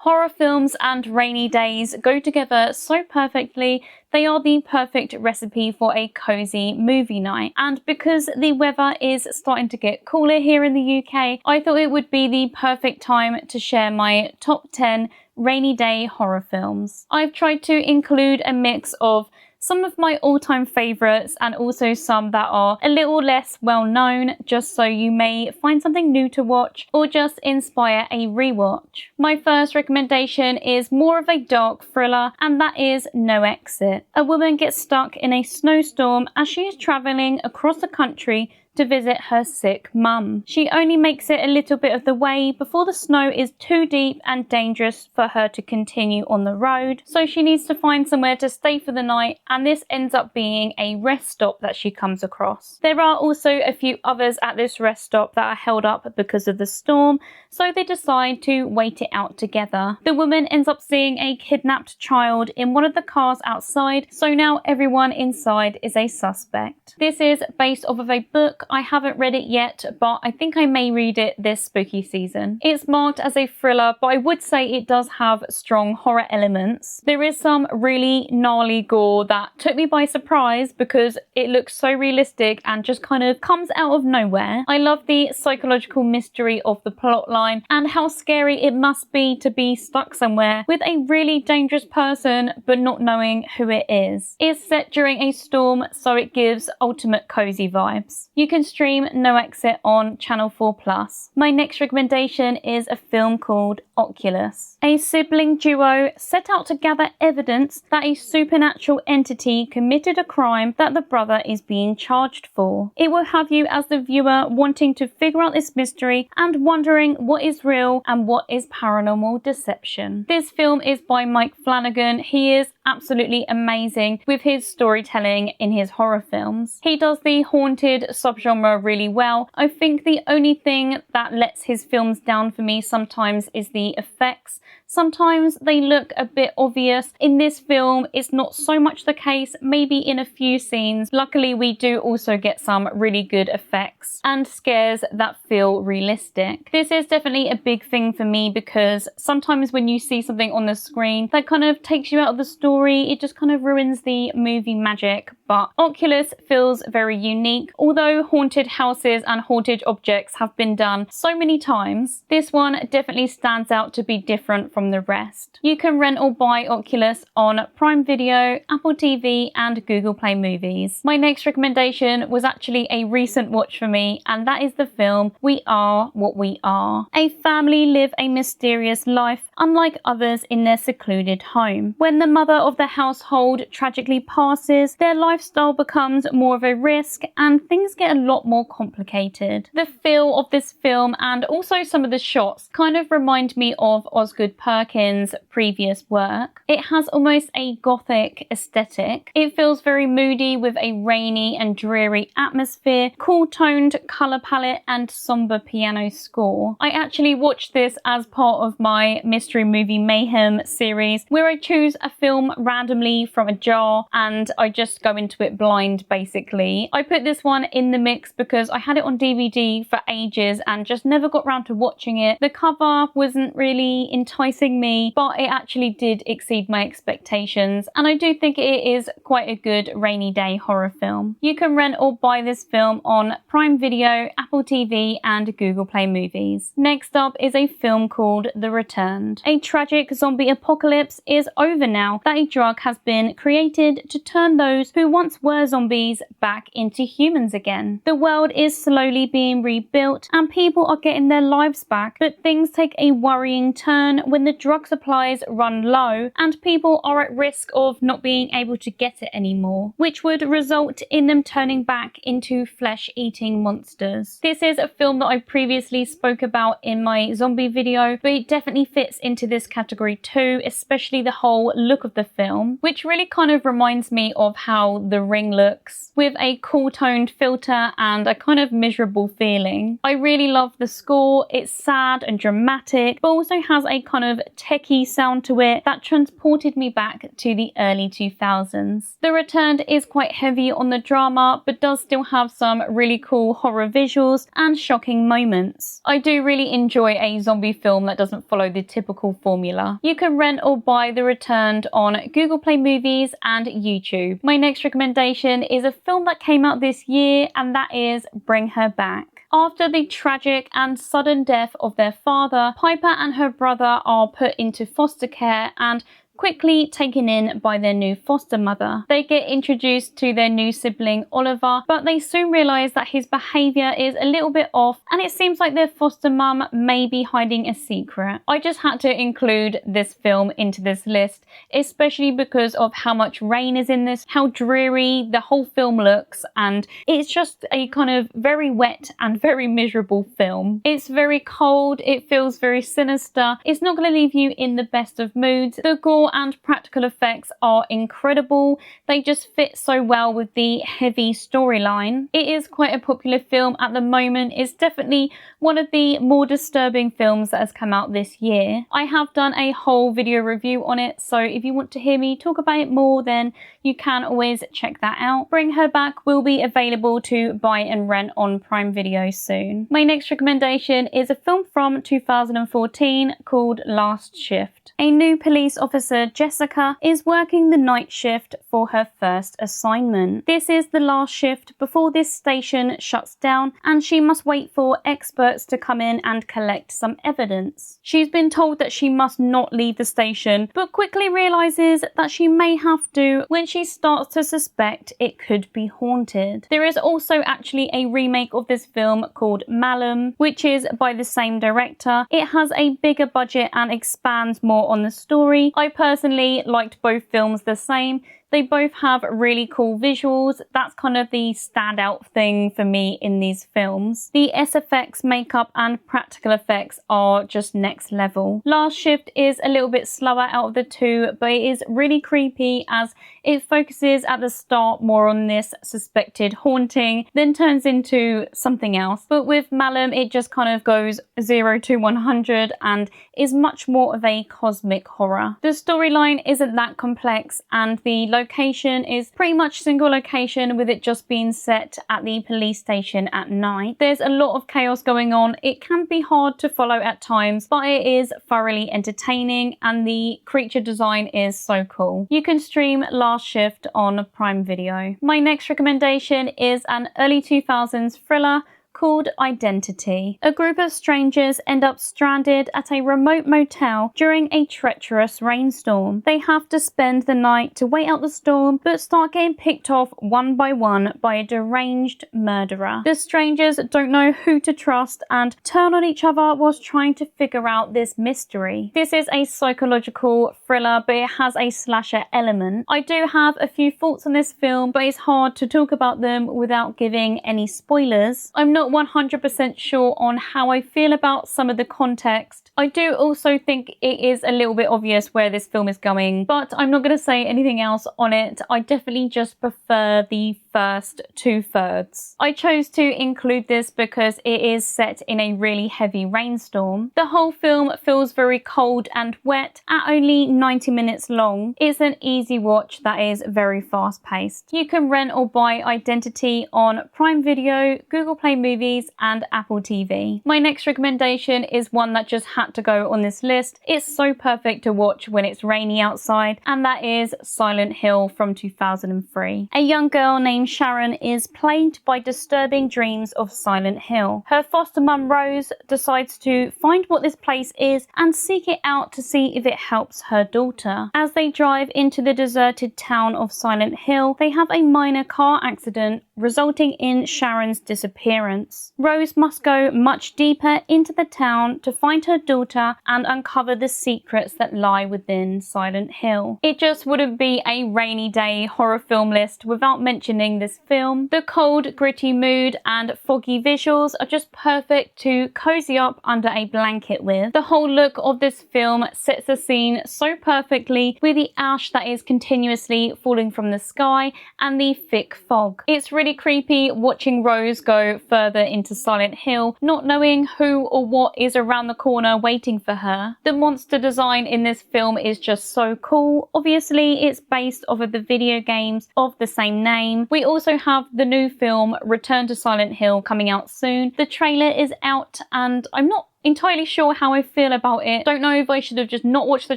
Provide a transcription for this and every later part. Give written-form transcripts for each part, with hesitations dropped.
Horror films and rainy days go together so perfectly. They are the perfect recipe for a cozy movie night. And because the weather is starting to get cooler here in the UK, I thought it would be the perfect time to share my top 10 rainy day horror films. I've tried to include a mix of some of my all-time favourites and also some that are a little less well known, just so you may find something new to watch or just inspire a rewatch. My first recommendation is more of a dark thriller, and that is No Exit. A woman gets stuck in a snowstorm as she is travelling across the country to visit her sick mum. She only makes it a little bit of the way before the snow is too deep and dangerous for her to continue on the road, so she needs to find somewhere to stay for the night, and this ends up being a rest stop that she comes across. There are also a few others at this rest stop that are held up because of the storm, so they decide to wait it out together. The woman ends up seeing a kidnapped child in one of the cars outside, so now everyone inside is a suspect. This is based off of a book. I haven't read it yet, but I think I may read it this spooky season. It's marked as a thriller, but I would say it does have strong horror elements. There is some really gnarly gore that took me by surprise because it looks so realistic and just kind of comes out of nowhere. I love the psychological mystery of the plotline and how scary it must be to be stuck somewhere with a really dangerous person but not knowing who it is. It's set during a storm, so it gives ultimate cozy vibes. You can stream No Exit on Channel 4+. My next recommendation is a film called Oculus. A sibling duo set out to gather evidence that a supernatural entity committed a crime that the brother is being charged for. It will have you as the viewer wanting to figure out this mystery and wondering what is real and what is paranormal deception. This film is by Mike Flanagan. He is absolutely amazing with his storytelling in his horror films. He does the haunted subgenre really well. I think the only thing that lets his films down for me sometimes is the effects. Sometimes they look a bit obvious. In this film, it's not so much the case, maybe in a few scenes. Luckily, we do also get some really good effects and scares that feel realistic. This is definitely a big thing for me because sometimes when you see something on the screen that kind of takes you out of the story, it just kind of ruins the movie magic. But Oculus feels very unique. Although haunted houses and haunted objects have been done so many times, this one definitely stands out to be different from the rest. You can rent or buy Oculus on Prime Video, Apple TV and Google Play Movies. My next recommendation was actually a recent watch for me, and that is the film We Are What We Are. A family live a mysterious life unlike others in their secluded home. When the mother of the household tragically passes, their lifestyle becomes more of a risk and things get a lot more complicated. The feel of this film and also some of the shots kind of remind me of Osgood Perkins' previous work. It has almost a gothic aesthetic. It feels very moody with a rainy and dreary atmosphere, cool-toned colour palette and somber piano score. I actually watched this as part of my Mystery Movie Mayhem series, where I choose a film randomly from a jar and I just go into it blind basically. I put this one in the mix because I had it on DVD for ages and just never got round to watching it. The cover wasn't really enticing me, but it actually did exceed my expectations, and I do think it is quite a good rainy day horror film. You can rent or buy this film on Prime Video, Apple TV and Google Play Movies. Next up is a film called The Returned. A tragic zombie apocalypse is over now that a drug has been created to turn those who once were zombies back into humans again. The world is slowly being rebuilt and people are getting their lives back, but things take a worrying turn when the drug supplies run low and people are at risk of not being able to get it anymore, which would result in them turning back into flesh-eating monsters. This is a film that I previously spoke about in my zombie video, but it definitely fits into this category too, especially the whole look of the film, which really kind of reminds me of how The Ring looks, with a cool-toned filter and a kind of miserable feeling. I really love the score. It's sad and dramatic, but but also has a kind of techie sound to it that transported me back to the early 2000s. The Returned is quite heavy on the drama, but does still have some really cool horror visuals and shocking moments. I do really enjoy a zombie film that doesn't follow the typical formula. You can rent or buy The Returned on Google Play Movies and YouTube. My next recommendation is a film that came out this year, and that is Bring Her Back. After the tragic and sudden death of their father, Piper and her brother are put into foster care and quickly taken in by their new foster mother. They get introduced to their new sibling Oliver, but they soon realise that his behaviour is a little bit off, and it seems like their foster mum may be hiding a secret. I just had to include this film into this list, especially because of how much rain is in this, how dreary the whole film looks, and it's just a kind of very wet and very miserable film. It's very cold, it feels very sinister, it's not going to leave you in the best of moods. The gore and practical effects are incredible. They just fit so well with the heavy storyline. It is quite a popular film at the moment. It's definitely one of the more disturbing films that has come out this year. I have done a whole video review on it, so if you want to hear me talk about it more, then you can always check that out. Bring Her Back will be available to buy and rent on Prime Video soon. My next recommendation is a film from 2014 called Last Shift. A new police officer, Jessica, is working the night shift for her first assignment. This is the last shift before this station shuts down, and she must wait for experts to come in and collect some evidence. She's been told that she must not leave the station, but quickly realises that she may have to when she starts to suspect it could be haunted. There is also actually a remake of this film called Malum, which is by the same director. It has a bigger budget and expands more on the story. I personally liked both films the same. They both have really cool visuals. That's kind of the standout thing for me in these films. The SFX, makeup and practical effects are just next level. Last Shift is a little bit slower out of the two, but it is really creepy as it focuses at the start more on this suspected haunting, then turns into something else. But with Malum, it just kind of goes 0 to 100 and is much more of a cosmic horror. The storyline isn't that complex, and the location is pretty much single location, with it just being set at the police station at night. There's a lot of chaos going on. It can be hard to follow at times, but it is thoroughly entertaining, and the creature design is so cool. You can stream Last Shift on Prime Video. My next recommendation is an early 2000s thriller called Identity. A group of strangers end up stranded at a remote motel during a treacherous rainstorm. They have to spend the night to wait out the storm, but start getting picked off one by one by a deranged murderer. The strangers don't know who to trust and turn on each other whilst trying to figure out this mystery. This is a psychological thriller, but it has a slasher element. I do have a few thoughts on this film, but it's hard to talk about them without giving any spoilers. I'm not 100% sure on how I feel about some of the context. I do also think it is a little bit obvious where this film is going, but I'm not going to say anything else on it. I definitely just prefer the first 2/3. I chose to include this because it is set in a really heavy rainstorm. The whole film feels very cold and wet at only 90 minutes long. It's an easy watch that is very fast paced. You can rent or buy Identity on Prime Video, Google Play Movies and Apple TV. My next recommendation is one that just had to go on this list. It's so perfect to watch when it's rainy outside, and that is Silent Hill from 2003. A young girl named Sharon is plagued by disturbing dreams of Silent Hill. Her foster mum Rose decides to find what this place is and seek it out to see if it helps her daughter. As they drive into the deserted town of Silent Hill, they have a minor car accident resulting in Sharon's disappearance. Rose must go much deeper into the town to find her daughter and uncover the secrets that lie within Silent Hill. It just wouldn't be a rainy day horror film list without mentioning this film. The cold, gritty mood and foggy visuals are just perfect to cozy up under a blanket with. The whole look of this film sets the scene so perfectly with the ash that is continuously falling from the sky and the thick fog. It's really really creepy watching Rose go further into Silent Hill, not knowing who or what is around the corner waiting for her. The monster design in this film is just so cool. Obviously, it's based off of the video games of the same name. We also have the new film Return to Silent Hill coming out soon. The trailer is out and I'm not entirely sure how I feel about it. Don't know if I should have just not watched the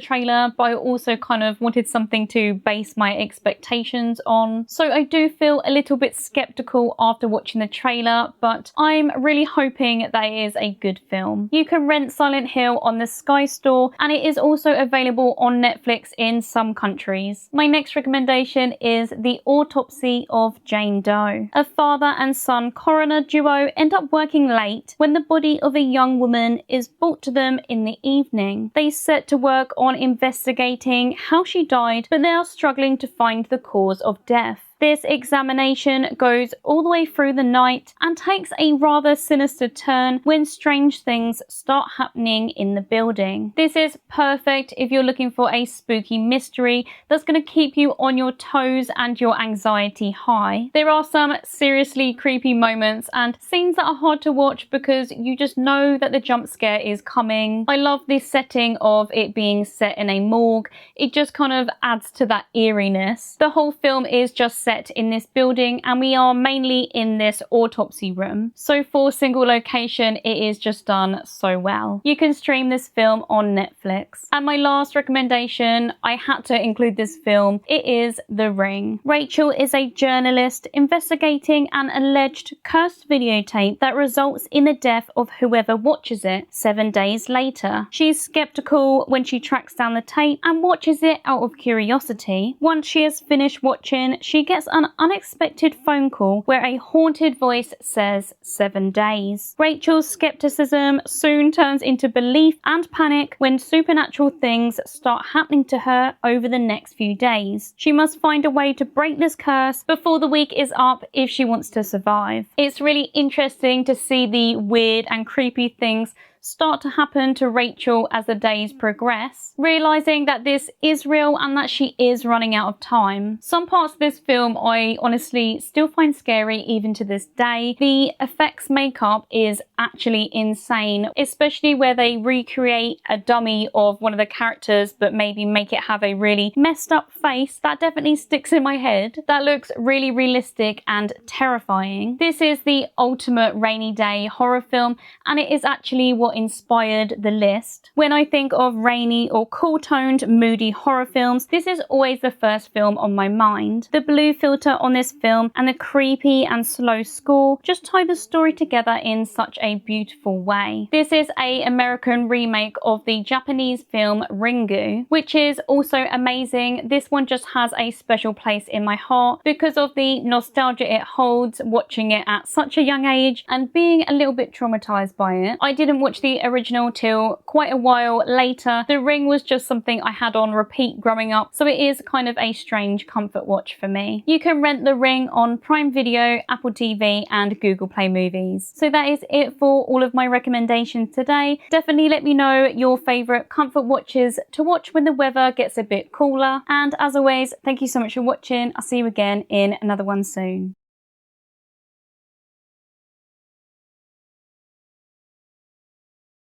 trailer, but I also kind of wanted something to base my expectations on. So I do feel a little bit skeptical after watching the trailer, but I'm really hoping that it is a good film. You can rent Silent Hill on the Sky Store, and it is also available on Netflix in some countries. My next recommendation is The Autopsy of Jane Doe. A father and son coroner duo end up working late when the body of a young woman is brought to them in the evening. They set to work on investigating how she died, but they are struggling to find the cause of death. This examination goes all the way through the night and takes a rather sinister turn when strange things start happening in the building. This is perfect if you're looking for a spooky mystery that's going to keep you on your toes and your anxiety high. There are some seriously creepy moments and scenes that are hard to watch because you just know that the jump scare is coming. I love this setting of it being set in a morgue. It just kind of adds to that eeriness. The whole film is just set in this building and we are mainly in this autopsy room. So for single location, it is just done so well. You can stream this film on Netflix. And my last recommendation, I had to include this film. It is The Ring. Rachel is a journalist investigating an alleged cursed videotape that results in the death of whoever watches it 7 days later. She's skeptical when she tracks down the tape and watches it out of curiosity. Once she has finished watching, she gets an unexpected phone call where a haunted voice says 7 days. Rachel's skepticism soon turns into belief and panic when supernatural things start happening to her over the next few days. She must find a way to break this curse before the week is up if she wants to survive. It's really interesting to see the weird and creepy things start to happen to Rachel as the days progress, realizing that this is real and that she is running out of time. Some parts of this film I honestly still find scary even to this day. The effects makeup is actually insane, especially where they recreate a dummy of one of the characters but maybe make it have a really messed up face. That definitely sticks in my head. That looks really realistic and terrifying. This is the ultimate rainy day horror film and it is actually what inspired the list. When I think of rainy or cool-toned, moody horror films, this is always the first film on my mind. The blue filter on this film and the creepy and slow score just tie the story together in such a beautiful way. This is an American remake of the Japanese film Ringu, which is also amazing. This one just has a special place in my heart because of the nostalgia it holds, watching it at such a young age and being a little bit traumatized by it. I didn't watch the original till quite a while later. The Ring was just something I had on repeat growing up, so it is kind of a strange comfort watch for me. You can rent The Ring on Prime Video, Apple TV and Google Play Movies. So that is it for all of my recommendations today. Definitely let me know your favourite comfort watches to watch when the weather gets a bit cooler. And as always, thank you so much for watching. I'll see you again in another one soon.